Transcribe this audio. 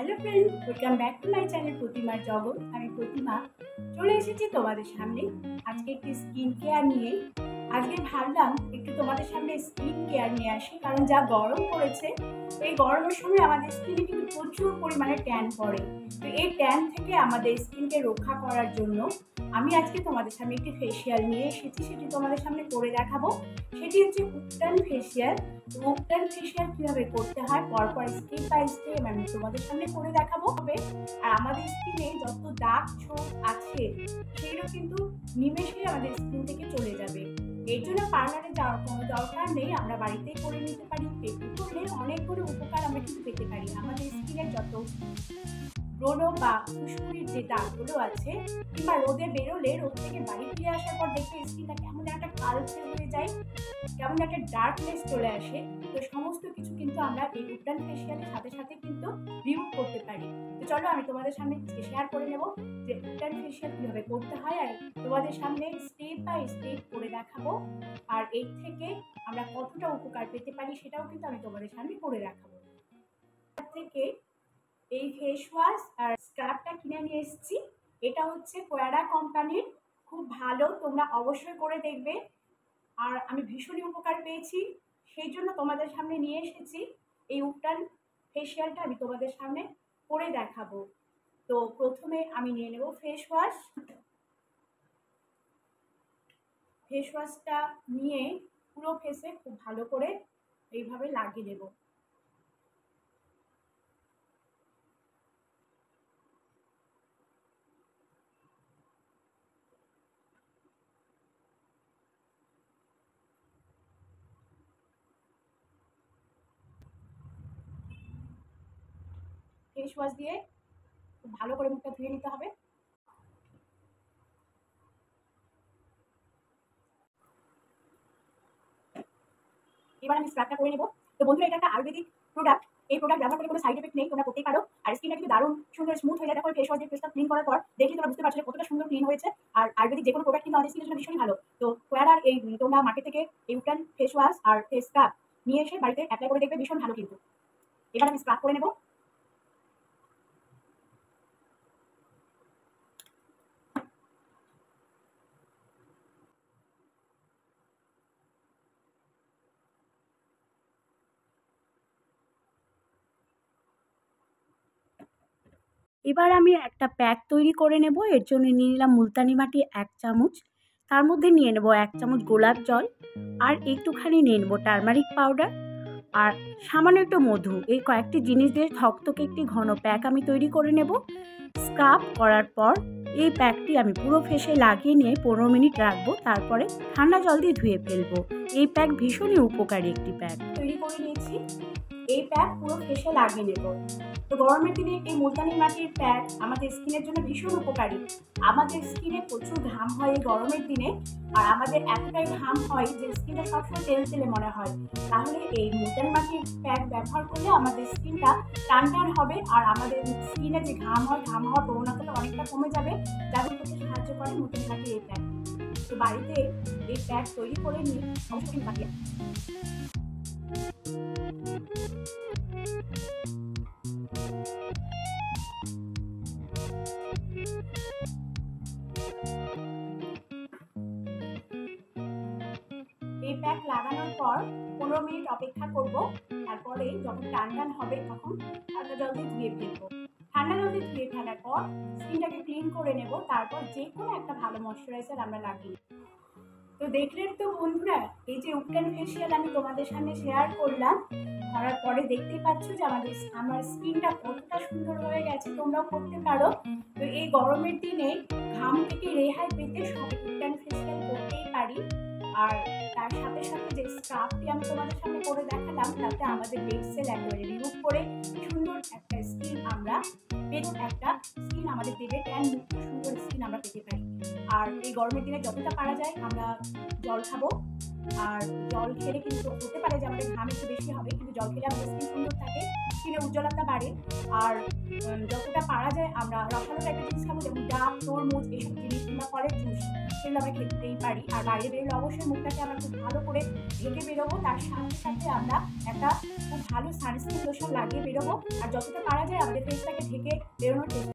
Hello friend, welcome back to my channel প্রতিমার জগৎ। আমি প্রতিমা চলে এসেছি তোমাদের সামনে আজকে একটি স্কিন কেয়ার নিয়ে। আজকে ভাবলাম একটু তোমাদের সামনে স্কিন কেয়ার নিয়ে আসি, কারণ যা গরম পড়েছে এই গরমের সময় আমাদের স্কিনে কিন্তু প্রচুর পরিমাণে ট্যান পড়ে। তো এই ট্যান থেকে আমাদের স্কিনকে রক্ষা করার জন্য আমি আজকে তোমাদের সামনে একটি ফেসিয়াল নিয়ে এসেছি, সেটি তোমাদের সামনে করে দেখাবো। সেটি হচ্ছে উপটান ফেসিয়াল। উপটান ফেসিয়াল কিভাবে করতে হয় পরপর স্টেপ বাই স্টেপ আমি তোমাদের সামনে করে দেখাবো হবে। আর আমাদের স্কিনে যত দাগ ছোপ আছে সেগুলো কিন্তু নিমেষেই আমাদের স্কিন থেকে চলে যাবে। এর জন্য পার্লারে যাওয়ার কোনো দরকার নেই, আমরা বাড়িতেই করে নিতে পারি। এটি করলে অনেকগুলো উপকার আমরা কিন্তু পেতে পারি। আমাদের স্কিনের যত ব্রণ বা ফুসকুড়ির যে দাগগুলো আছে, কিংবা রোদে বেরোলে রোদ থেকে বাড়ি ফিরে আসার পর দেখবে স্কিনটা কেমন একটা কালচে হয়ে যায়, কেমন একটা ডার্কনেস চলে আসে। তো সমস্ত কিছু কিন্তু আমরা এই উপটান ফেসিয়ালের সাথে সাথে কিন্তু রিমুভ করতে পারি। তো চলো আমি তোমাদের সামনে শেয়ার করে নেব যে উপটান ফেসিয়াল কীভাবে করতে হয়, আর তোমাদের সামনে স্টেপ বাই স্টেপ করে দেখাবো। আর এর থেকে আমরা কতটা উপকার পেতে পারি সেটাও কিন্তু আমি তোমাদের সামনে করে দেখাবো। থেকে এই ফেস ওয়াশ আর স্ক্রাবটা কিনে নিয়ে এসেছি। এটা হচ্ছে কোয়ারা কোম্পানির, খুব ভালো, তোমরা অবশ্যই করে দেখবে। আর আমি ভীষণই উপকার পেয়েছি, সেই জন্য তোমাদের সামনে নিয়ে এসেছি। এই উপটান ফেসিয়ালটা আমি তোমাদের সামনে করে দেখাবো। তো প্রথমে আমি নিয়ে নেব ফেস ওয়াশ। ফেস ওয়াশটা নিয়ে পুরো ফেসে খুব ভালো করে এইভাবে লাগিয়ে দেব। ফেস ওয়াশ দিয়ে খুব ভালো করে মুখটা ধুয়ে নিতে হবে। এবার আমি স্ক্রাবটা করে নেব। তো বন্ধুরা, এটা একটা আয়ুর্বেদিক প্রোডাক্ট। এই প্রোডাক্ট ব্যবহার করে কোনো সাইড এফেক্ট নেই, তোমরা করতেই পারো। আর স্কিনটা কিন্তু দারুণ সুন্দর স্মুথ হয়ে যায়। দেখো ফেস ওয়াশ দিয়ে ফেসটা ক্লিন করার পর দেখলে তোমরা বুঝতে পারছো কতটা সুন্দর ক্লিন হয়েছে। আর আয়ুর্বেদিক যে কোনো প্রোডাক্ট কিন্তু আমাদের স্কিনের জন্য ভীষণই ভালো। তো কোয়ারার এই তোমরা মার্কেট থেকে এই উপটান ফেস ওয়াশ আর ফেস স্ক্রাব নিয়ে এসে বাড়িতে অ্যাপ্লাই করে দেখবে, ভীষণ ভালো কিন্তু। এবার আমি স্ক্রাব করে নেব। এবার আমি একটা প্যাক তৈরি করে নেব। এর জন্য নিয়ে নিলাম মুলতানি মাটি 1 চামচ, তার মধ্যে নিয়ে নেব 1 চামচ গোলাপ জল, আর একটুখানি নিয়ে নেব টারমারিক পাউডার, আর সামান্য একটু মধু। এই কয়েকটি জিনিস দিয়ে থকথকে একটি ঘন প্যাক আমি তৈরি করে নেব। স্ক্রাব করার পর এই প্যাকটি আমি পুরো ফেসে লাগিয়ে নিয়ে 15 মিনিট রাখবো, তারপরে ঠান্ডা জল দিয়ে ধুয়ে ফেলবো। এই প্যাক ভীষণই উপকারী একটি প্যাক তৈরি করে নিয়েছি। এই প্যাক পুরো ফেসে লাগিয়ে নেব। তো গরমের দিনে এই মুলতানি মাটির প্যাক আমাদের স্কিনের জন্য ভীষণ উপকারী। আমাদের স্কিনে প্রচুর ঘাম হয় এই গরমের দিনে, আর আমাদের এতটাই ঘাম হয় যে স্কিনটা সবসময় তেল তেলে মনে হয়। তাহলে এই মুলতানি মাটির প্যাক ব্যবহার করলে আমাদের স্কিনটা টান টান হবে, আর আমাদের স্কিনে যে ঘাম হওয়ার প্রবণতাটা অনেকটা কমে যাবে। যাদের করতে সাহায্য করে মুলতানি মাটির এই প্যাক। তো বাড়িতে এই প্যাক তৈরি করে নিয়ে অবশ্যই বাকি এই প্যাক লাগানোর পর 15 মিনিট অপেক্ষা করব। তারপরে যখন টান টান হবে তখন ঠান্ডা জল দিয়ে ধুয়ে ফেলবো। ঠান্ডা জল দিয়ে ধুয়ে ফেলার পর স্কিনটাকে ক্লিন করে নেব। তারপর যে কোনো একটা ভালো ময়শ্চারাইজার আমরা লাগিয়ে। তো দেখলেন তো বন্ধুরা, এই যে উপটান ফেসিয়াল আমি তোমাদের সামনে শেয়ার করলাম, করার পরে দেখতেই পাচ্ছ যে আমার স্কিনটা কতটা সুন্দর হয়ে গেছে। তোমরাও করতে পারো। তো এই গরমের দিনে ঘাম থেকে রেহাই পেতে সব উপটান ফেসিয়াল করতেই পারি। আর তার সাথে সাথে যে স্ক্রাবটি আমি তোমাদের সামনে করে দেখালাম, তাতে আমাদের ডেড সেল একেবারে রিমুভ করে সুন্দর একটা স্কিন আমরা আমাদের দেবে, ট্যান মুক্ত সুন্দর স্কিন আমরা পেতে পারি। আর এই গরমের দিনে যতটা পারা যায় আমরা জল খাবো। আর জল খেলে কিন্তু হতে পারে যে আমাদের ঘাম একটু বেশি হবে, কিন্তু জল খেলে আমাদের স্কিন সুন্দর থাকে, স্কিনে উজ্জ্বলতা বাড়ে। আর যতটা পারা যায় আমরা রসালো টাইপের জিনিস খাবো, যেমন ডাব, তরমুজ এইসব জিনিস কিংবা ফলের জুস, সেগুলো আমরা খেতেই পারি। আর বাইরে বেরোলে অবশ্যই মুখটাকে আমরা খুব ভালো করে ঢেকে বেরোবো, তার সাথে সাথে আমরা একটা খুব ভালো সানস্ক্রিন লোশন লাগিয়ে বেরোবো। আর যতটা পারা যায় আমাদের ফেসটাকে